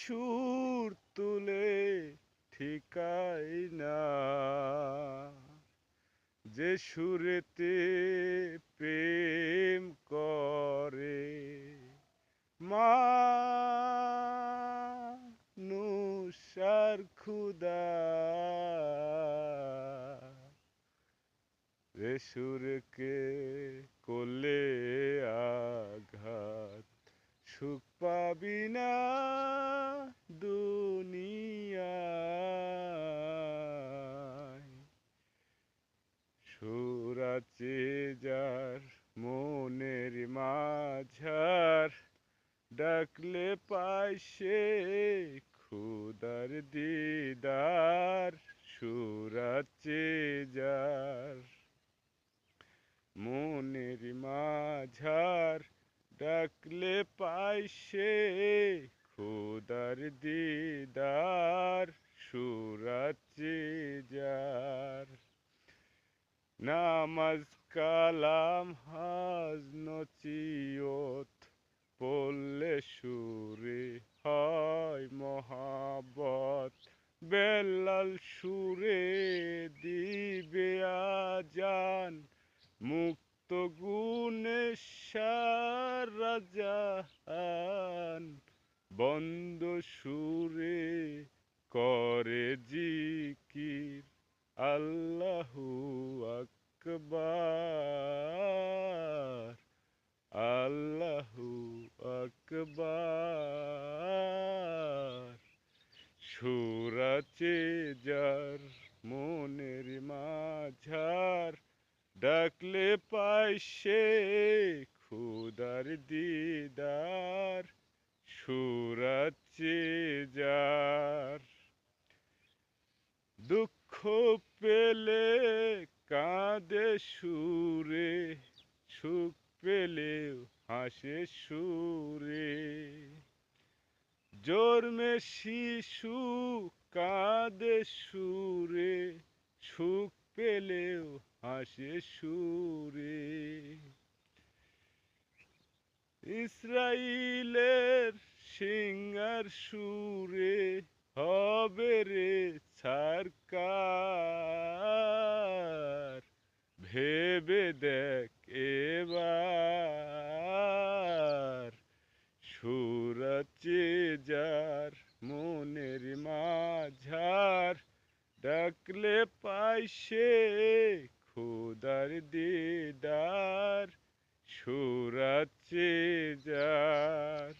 সুর তুলে ঠিকাই না, যে সুরেতে প্রেম করে মানুষ আর খুদা, যে সুরকে করলে আঘাত সুখ পাবি না দুনিয়ায়। সুর আছে যার মনের মাঝার, ডাকলে পায় সে খুদার দিদার। সুর আছে যার মনের মাঝার, ডাকলে পায় সে খুদার দিদার। সুর আছে যার নামাজ কালাম হাজ নচিয়ত পড়লে সুরে হয় মহাবত। বেলাল সুরে দিবে আজান, মুক্ত গুণে সারা জাহান। বন্ধ সুরে করে জিকির আল্লাহু আকবার, আল্লাহু আকবার। সুর আছে যার মনের মাঝার, ডাকলে পায় সে খুদার দিদার। সুর আছে যার দুঃখ পেলে কাঁদে সুরে, সুখ পেলেও হাসে সুরে। জন্মে শিশু কাঁদে সুরে, সুখ পেলেও হাসে সুরে। ইসরাইলের সিংহার সুরে হবে রে ছারকার। ভেবে দেখ এবার, সুর আছে যার মনের মাঝার, ডাকলে পায় সে খুদার দিদার। সুর আছে যার